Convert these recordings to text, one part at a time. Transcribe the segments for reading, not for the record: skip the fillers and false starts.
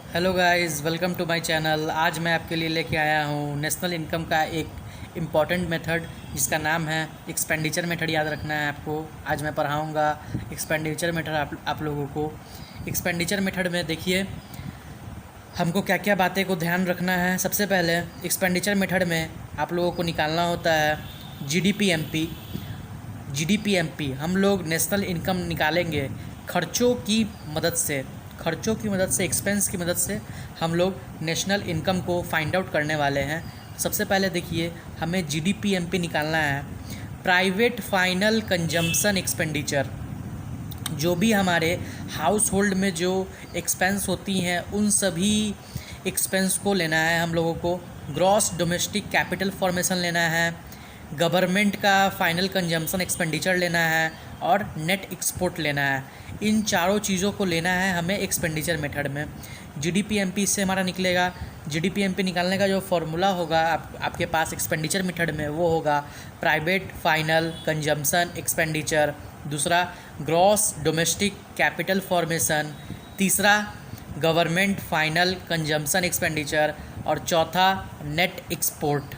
Hello guys, welcome to my channel. आज मैं आपके लिए लेके आया हूँ नेशनल इनकम का एक इम्पॉर्टेंट मेथड जिसका नाम है एक्सपेंडिचर मेथड। याद रखना है आपको। आज मैं पढ़ाऊँगा एक्सपेंडिचर मेथड आप लोगों को। एक्सपेंडिचर मेथड में देखिए हमको क्या क्या बातें को ध्यान रखना है। सबसे पहले एक्सपेंडिचर मेथड में आप लोगों को निकालना होता है जीडीपी एमपी। हम लोग नेशनल इनकम निकालेंगे खर्चों की मदद से एक्सपेंस की मदद से हम लोग नेशनल इनकम को फाइंड आउट करने वाले हैं। सबसे पहले देखिए हमें जीडीपी निकालना है। प्राइवेट फाइनल कंजम्पशन एक्सपेंडिचर, जो भी हमारे हाउस होल्ड में जो एक्सपेंस होती हैं उन सभी एक्सपेंस को लेना है हम लोगों को। ग्रॉस डोमेस्टिक कैपिटल फॉर्मेशन लेना है, गवर्नमेंट का फाइनल कंजम्पशन एक्सपेंडिचर लेना है और नेट एक्सपोर्ट लेना है। इन चारों चीज़ों को लेना है हमें एक्सपेंडिचर मेथड में। जीडीपी से हमारा निकलेगा। जीडीपी निकालने का जो फॉर्मूला होगा आपके पास एक्सपेंडिचर मेथड में, वो होगा प्राइवेट फाइनल कंजम्पशन एक्सपेंडिचर, दूसरा ग्रॉस डोमेस्टिक कैपिटल फॉर्मेशन, तीसरा गवर्नमेंट फाइनल कंजम्पशन एक्सपेंडिचर और चौथा नेट एक्सपोर्ट।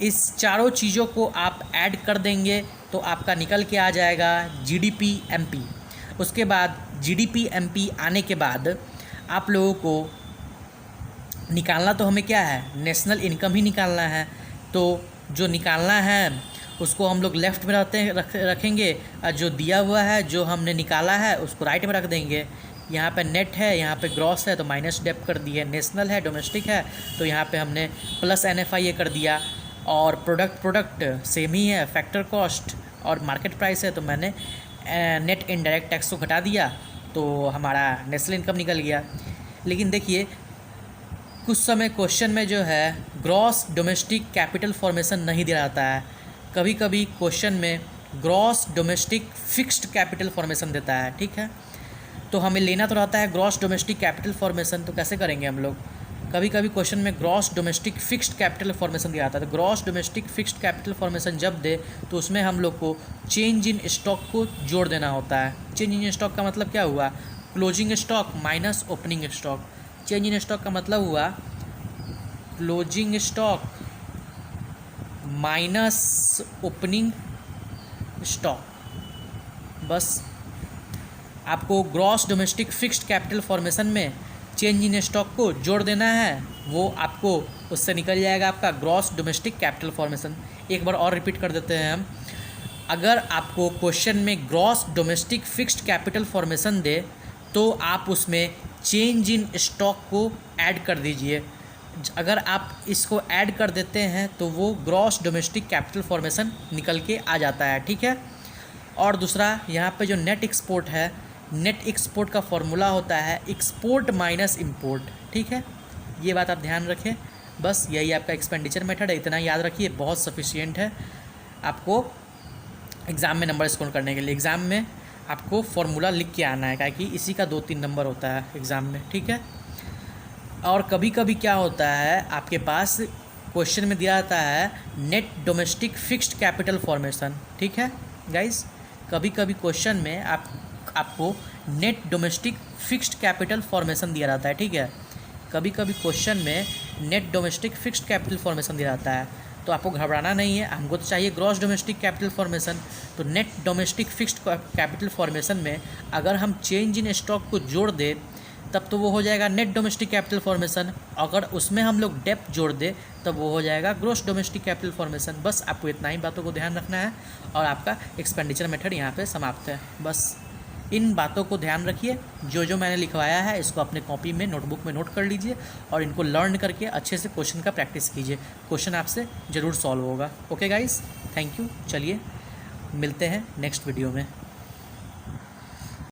इस चारों चीज़ों को आप ऐड कर देंगे तो आपका निकल के आ जाएगा जीडीपी। उसके बाद जीडीपी आने के बाद आप लोगों को निकालना तो हमें क्या है, नेशनल इनकम ही निकालना है। तो जो निकालना है उसको हम लोग लेफ़्ट में रखेंगे और जो दिया हुआ है, जो हमने निकाला है, उसको राइट में रख देंगे। यहाँ पे नेट है, यहाँ पे ग्रॉस है तो माइनस डेप कर दिए। नेशनल है, डोमेस्टिक है तो यहाँ पे हमने प्लस NFI कर दिया। और प्रोडक्ट सेम ही है, फैक्टर कॉस्ट और मार्केट प्राइस है तो मैंने नेट इनडायरेक्ट टैक्स को घटा दिया तो हमारा नेशनल इनकम निकल गया। लेकिन देखिए कुछ समय क्वेश्चन में जो है ग्रॉस डोमेस्टिक कैपिटल फॉर्मेशन नहीं दिया जाता है। कभी कभी क्वेश्चन में gross domestic fixed capital formation देता है, ठीक है। तो हमें लेना तो रहता है ग्रॉस डोमेस्टिक कैपिटल फॉर्मेशन। तो कैसे करेंगे हम लोग, कभी कभी क्वेश्चन में gross domestic fixed capital formation दिया जाता है। तो gross domestic fixed capital formation जब दे तो उसमें हम लोग को चेंज इन स्टॉक को जोड़ देना होता है। चेंज इन स्टॉक का मतलब क्या हुआ, closing stock minus opening stock. Change in stock का मतलब हुआ closing stock minus opening stock. बस आपको gross domestic fixed capital formation में चेंज इन स्टॉक को जोड़ देना है, वो आपको उससे निकल जाएगा आपका ग्रॉस डोमेस्टिक कैपिटल फॉर्मेशन। एक बार और रिपीट कर देते हैं हम। अगर आपको क्वेश्चन में gross domestic fixed capital formation दे तो आप उसमें चेंज इन स्टॉक को ऐड कर दीजिए। अगर आप इसको ऐड कर देते हैं तो वो ग्रॉस डोमेस्टिक कैपिटल फॉर्मेशन निकल के आ जाता है, ठीक है। और दूसरा यहाँ पे जो नेट एक्सपोर्ट है, नेट एक्सपोर्ट का फॉर्मूला होता है एक्सपोर्ट माइनस इंपोर्ट, ठीक है। ये बात आप ध्यान रखें। बस यही आपका एक्सपेंडिचर मेथड है, इतना याद रखिए, बहुत सफिशिएंट है आपको एग्ज़ाम में नंबर स्कोर करने के लिए। एग्ज़ाम में आपको फॉर्मूला लिख के आना है, क्योंकि इसी का 2-3 नंबर होता है एग्ज़ाम में, ठीक है। और कभी कभी क्या होता है आपके पास क्वेश्चन में दिया जाता है net domestic fixed capital formation, ठीक है गाइस। कभी कभी क्वेश्चन में आपको net domestic fixed capital formation दिया जाता है, ठीक है। कभी कभी क्वेश्चन में net domestic fixed capital formation दिया जाता है तो आपको घबराना नहीं है। हमको तो चाहिए ग्रॉस डोमेस्टिक कैपिटल फॉर्मेशन। तो net domestic fixed capital formation में अगर हम चेंज इन स्टॉक को जोड़ दें तब तो वो हो जाएगा नेट डोमेस्टिक कैपिटल फॉर्मेशन। अगर उसमें हम लोग डेप्थ जोड़ दें तब वो हो जाएगा ग्रॉस डोमेस्टिक कैपिटल फॉर्मेशन। बस आपको इतना ही बातों को ध्यान रखना है और आपका एक्सपेंडिचर मेथड यहाँ पे समाप्त है। बस इन बातों को ध्यान रखिए। जो मैंने लिखवाया है इसको अपने कॉपी में, नोटबुक में नोट कर लीजिए और इनको लर्न करके अच्छे से क्वेश्चन का प्रैक्टिस कीजिए। क्वेश्चन आपसे ज़रूर सॉल्व होगा। Okay guys, thank you. चलिए मिलते हैं नेक्स्ट वीडियो में।